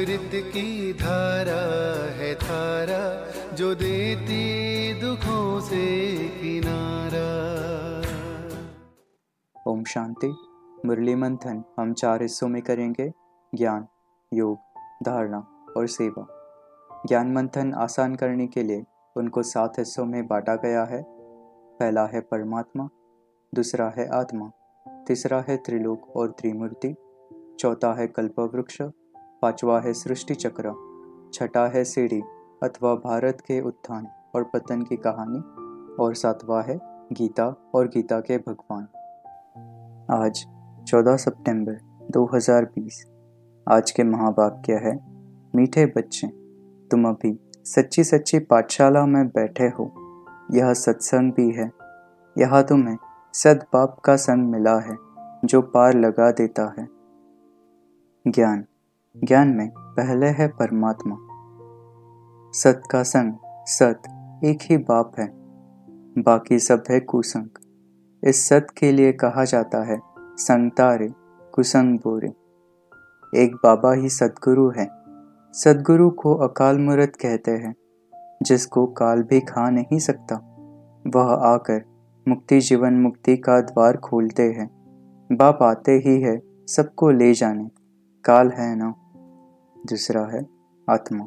अमृत की धारा है धारा, जो देती दुखों से किनारा। ओम शांति। मुरली मंथन हम 4 हिस्सों में करेंगे: ज्ञान, योग, धारणा और सेवा। ज्ञान मंथन आसान करने के लिए उनको 7 हिस्सों में बांटा गया है। पहला है परमात्मा, दूसरा है आत्मा, तीसरा है त्रिलोक और त्रिमूर्ति, चौथा है कल्पवृक्ष, पांचवा है सृष्टि चक्र, छठा है सीढ़ी अथवा भारत के उत्थान और पतन की कहानी, और सातवां है गीता और गीता के भगवान। आज 14 सितंबर 2020। आज के महावाक्य है: मीठे बच्चे, तुम अभी सच्ची सच्ची पाठशाला में बैठे हो। यह सत्संग भी है। यहाँ तुम्हें सद्बाप का संग मिला है जो पार लगा देता है। ज्ञान में पहले है परमात्मा। सत का संग, सत एक ही बाप है, बाकी सब है कुसंग। इस सत के लिए कहा जाता है संग तारे कुसंग बोरे। एक बाबा ही सद्गुरु है। सद्गुरु को अकाल मूर्त कहते हैं, जिसको काल भी खा नहीं सकता। वह आकर मुक्ति जीवन मुक्ति का द्वार खोलते हैं। बाप आते ही है सबको ले जाने, काल है ना। दूसरा है आत्मा।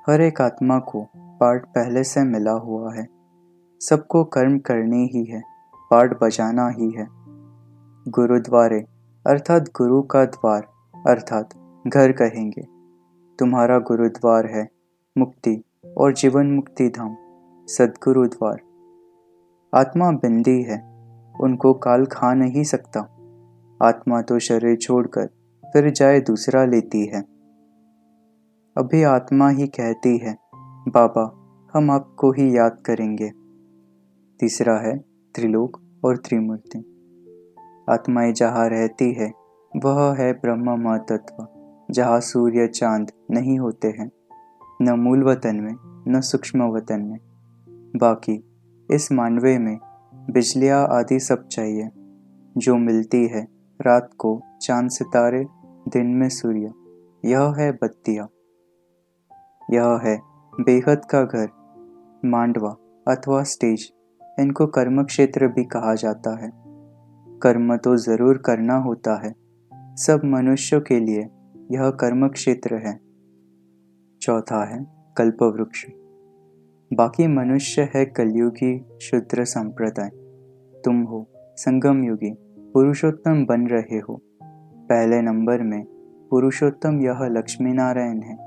हर एक आत्मा को पार्ट पहले से मिला हुआ है। सबको कर्म करनी ही है, पार्ट बजाना ही है। गुरुद्वारे अर्थात गुरु का द्वार अर्थात घर कहेंगे। तुम्हारा गुरुद्वार है मुक्ति और जीवन मुक्ति धाम, सद्गुरु द्वार। आत्मा बंदी है, उनको काल खा नहीं सकता। आत्मा तो शरीर छोड़कर फिर जाए दूसरा लेती है। अभी आत्मा ही कहती है, बाबा हम आपको ही याद करेंगे। तीसरा है त्रिलोक और त्रिमूर्ति। आत्माएं जहाँ रहती है वह है ब्रह्म महतत्व, जहाँ सूर्य चांद नहीं होते हैं, न मूल वतन में न सूक्ष्म वतन में। बाकी इस मानवे में बिजलियाँ आदि सब चाहिए, जो मिलती है रात को चांद सितारे, दिन में सूर्य। यह है बत्तियाँ। यह है बेहद का घर, मांडवा अथवा स्टेज। इनको कर्म क्षेत्र भी कहा जाता है। कर्म तो जरूर करना होता है। सब मनुष्यों के लिए यह कर्म क्षेत्र है। चौथा है कल्पवृक्ष। बाकी मनुष्य है कलयुगी शूद्र संप्रदाय। तुम हो संगम युगी पुरुषोत्तम बन रहे हो। पहले नंबर में पुरुषोत्तम यह लक्ष्मी नारायण है।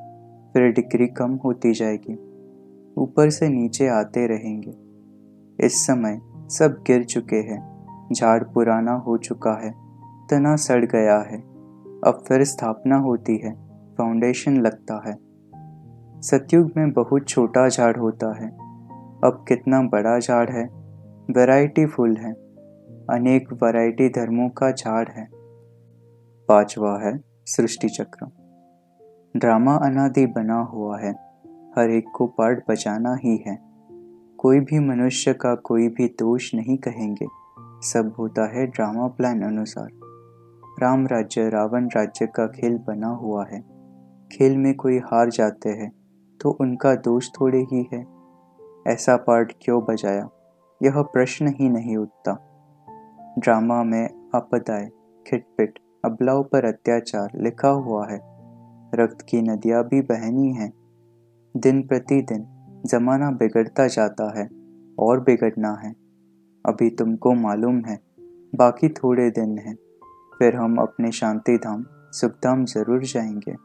फिर डिग्री कम होती जाएगी, ऊपर से नीचे आते रहेंगे। इस समय सब गिर चुके हैं, झाड़ पुराना हो चुका है, तना सड़ गया है। अब फिर स्थापना होती है, फाउंडेशन लगता है। सतयुग में बहुत छोटा झाड़ होता है, अब कितना बड़ा झाड़ है, वैरायटी फुल है, अनेक वैरायटी धर्मों का झाड़ है। पांचवा है सृष्टि चक्र। ड्रामा अनादि बना हुआ है, हर एक को पार्ट बजाना ही है। कोई भी मनुष्य का कोई भी दोष नहीं कहेंगे, सब होता है ड्रामा प्लान अनुसार। राम राज्य रावण राज्य का खेल बना हुआ है। खेल में कोई हार जाते हैं तो उनका दोष थोड़े ही है। ऐसा पार्ट क्यों बजाया, यह प्रश्न ही नहीं उठता। ड्रामा में आपदाएं, खिटपिट, अबलाओं पर अत्याचार लिखा हुआ है। रक्त की नदियाँ भी बहनी हैं। दिन प्रतिदिन जमाना बिगड़ता जाता है और बिगड़ना है। अभी तुमको मालूम है, बाकी थोड़े दिन हैं, फिर हम अपने शांति धाम सुखधाम जरूर जाएंगे।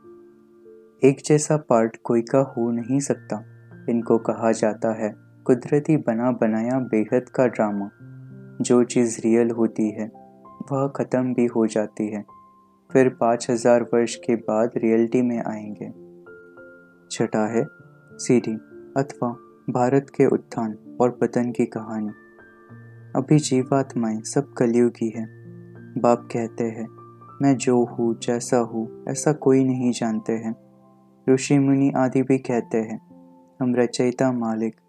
एक जैसा पार्ट कोई का हो नहीं सकता। इनको कहा जाता है कुदरती बना बनाया बेहद का ड्रामा। जो चीज़ रियल होती है वह ख़त्म भी हो जाती है, फिर 5000 वर्ष के बाद रियलिटी में आएंगे। छठा है सीढ़ी अथवा भारत के उत्थान और पतन की कहानी। अभी जीवात्माएं सब कलयुगी है। बाप कहते हैं, मैं जो हूँ जैसा हूँ ऐसा कोई नहीं जानते हैं। ऋषि मुनि आदि भी कहते हैं, हम रचयिता मालिक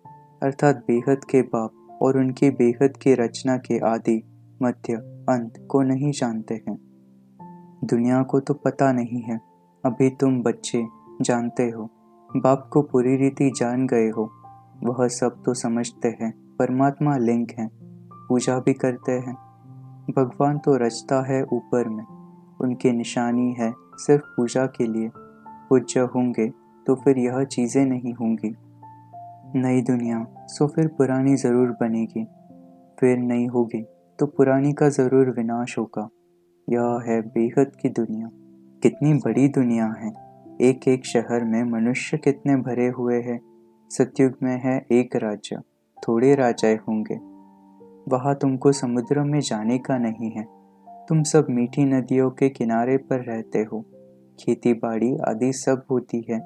अर्थात बेहद के बाप और उनकी बेहद की रचना के आदि मध्य अंत को नहीं जानते हैं। दुनिया को तो पता नहीं है, अभी तुम बच्चे जानते हो, बाप को पूरी रीति जान गए हो। वह सब तो समझते हैं, परमात्मा लिंग है, पूजा भी करते हैं। भगवान तो रचता है ऊपर में, उनकी निशानी है सिर्फ पूजा के लिए। पूज्य होंगे तो फिर यह चीज़ें नहीं होंगी। नई दुनिया सो फिर पुरानी ज़रूर बनेगी, फिर नई होगी तो पुरानी का ज़रूर विनाश होगा। यह है बेहद की दुनिया। कितनी बड़ी दुनिया है, एक एक शहर में मनुष्य कितने भरे हुए हैं। सतयुग में है एक राज्य, थोड़े राजाएं होंगे। वहाँ तुमको समुद्र में जाने का नहीं है, तुम सब मीठी नदियों के किनारे पर रहते हो। खेती बाड़ी आदि सब होती है।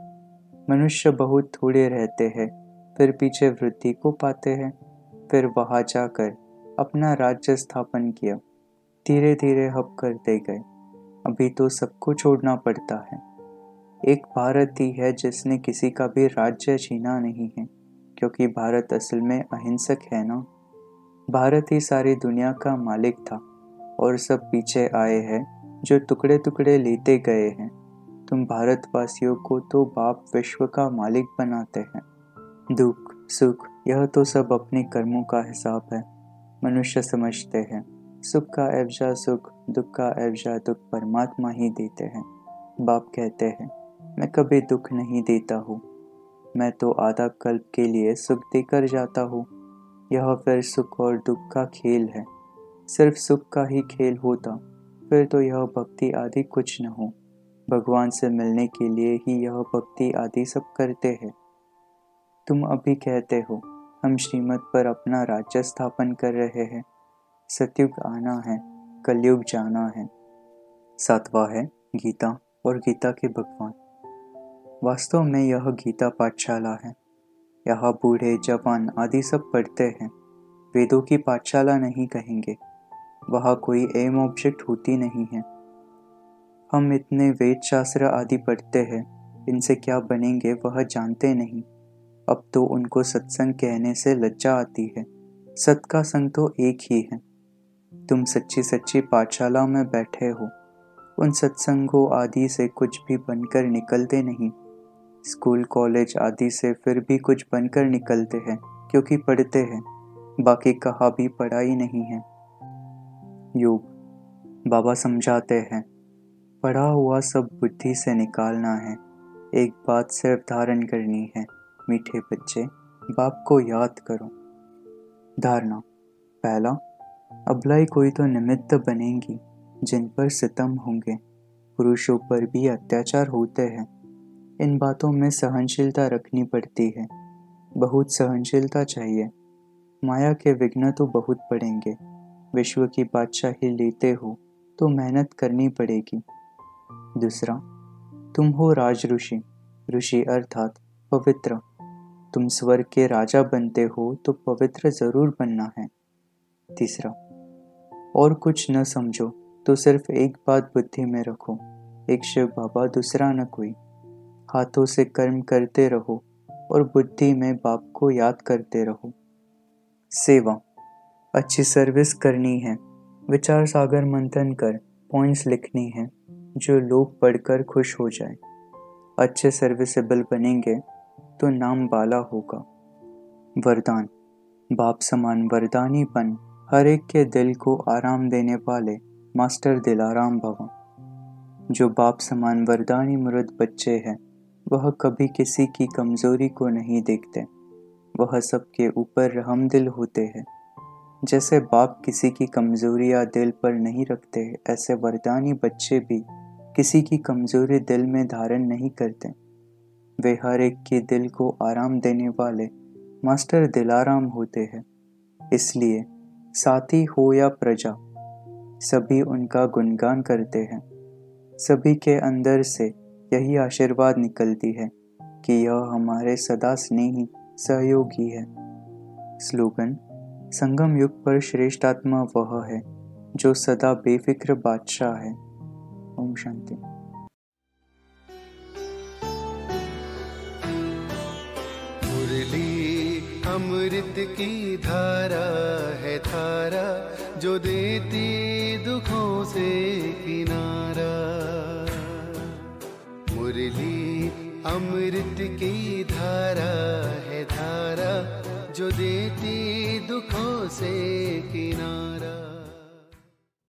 मनुष्य बहुत थोड़े रहते हैं, फिर पीछे वृद्धि को पाते हैं। फिर वहाँ जाकर अपना राज्य स्थापन किया, धीरे धीरे हब करते गए। अभी तो सबको छोड़ना पड़ता है। एक भारत ही है जिसने किसी का भी राज्य छीना नहीं है, क्योंकि भारत असल में अहिंसक है ना। भारत ही सारी दुनिया का मालिक था और सब पीछे आए हैं जो टुकड़े टुकड़े लेते गए हैं। तुम भारतवासियों को तो बाप विश्व का मालिक बनाते हैं। दुख सुख यह तो सब अपने कर्मों का हिसाब है। मनुष्य समझते हैं सुख का एवजा सुख, दुख का एवजा दुख परमात्मा ही देते हैं। बाप कहते हैं मैं कभी दुख नहीं देता हूँ, मैं तो आधा कल्प के लिए सुख देकर जाता हूँ। यह फिर सुख और दुख का खेल है। सिर्फ सुख का ही खेल होता फिर तो यह भक्ति आदि कुछ न हो। भगवान से मिलने के लिए ही यह भक्ति आदि सब करते हैं। तुम अभी कहते हो हम श्रीमत पर अपना राज्य स्थापन कर रहे हैं। सतयुग आना है, कलयुग जाना है। 7वां है गीता और गीता के भगवान। वास्तव में यह गीता पाठशाला है। यहाँ बूढ़े जवान आदि सब पढ़ते हैं। वेदों की पाठशाला नहीं कहेंगे, वहाँ कोई एम ऑब्जेक्ट होती नहीं है। हम इतने वेद शास्त्र आदि पढ़ते हैं, इनसे क्या बनेंगे वह जानते नहीं। अब तो उनको सत्संग कहने से लज्जा आती है। सत का संग तो एक ही है। तुम सच्ची सच्ची पाठशाला में बैठे हो, उन सत्संगों आदि से कुछ भी बनकर निकलते नहीं। स्कूल कॉलेज आदि से फिर भी कुछ बनकर निकलते हैं, क्योंकि पढ़ते हैं, बाकी कहाँ भी पढ़ाई नहीं है। योग बाबा समझाते हैं, पढ़ा हुआ सब बुद्धि से निकालना है। एक बात सिर्फ धारण करनी है, मीठे बच्चे बाप को याद करो। धारणा पहला, अबलाई कोई तो निमित्त बनेंगी जिन पर सितम होंगे। पुरुषों पर भी अत्याचार होते हैं। इन बातों में सहनशीलता रखनी पड़ती है, बहुत सहनशीलता चाहिए। माया के विघ्न तो बहुत पड़ेंगे। विश्व की बादशाही लेते हो तो मेहनत करनी पड़ेगी। दूसरा, तुम हो राज ऋषि, ऋषि अर्थात पवित्र। तुम स्वर्ग के राजा बनते हो तो पवित्र जरूर बनना है। तीसरा, और कुछ न समझो तो सिर्फ एक बात बुद्धि में रखो, एक शिव बाबा दूसरा न कोई। हाथों से कर्म करते रहो और बुद्धि में बाप को याद करते रहो। सेवा अच्छी सर्विस करनी है। विचार सागर मंथन कर पॉइंट्स लिखनी है जो लोग पढ़कर खुश हो जाए। अच्छे सर्विसेबल बनेंगे तो नाम बाला होगा। वरदान बाप समान वरदानी बन हर एक के दिल को आराम देने वाले मास्टर दिलाराम भवन। जो बाप समान वरदानी मुर्द बच्चे हैं, वह कभी किसी की कमजोरी को नहीं देखते। वह सबके ऊपर रहमदिल होते हैं। जैसे बाप किसी की कमजोरियां दिल पर नहीं रखते, ऐसे वरदानी बच्चे भी किसी की कमजोरी दिल में धारण नहीं करते। वे हर एक के दिल को आराम देने वाले मास्टर दिलाराम होते हैं। इसलिए साथी हो या प्रजा, सभी उनका गुणगान करते हैं। सभी के अंदर से यही आशीर्वाद निकलती है कि यह हमारे सदा स्नेही सहयोगी है। स्लोगन संगम युग पर श्रेष्ठ आत्मा वह है जो सदा बेफिक्र बादशाह है। ओम शांति। मुरली अमृत की धारा है धारा, जो देती दुखों से किनारा। अमृत की धारा है धारा, जो देती दुखों से किनारा।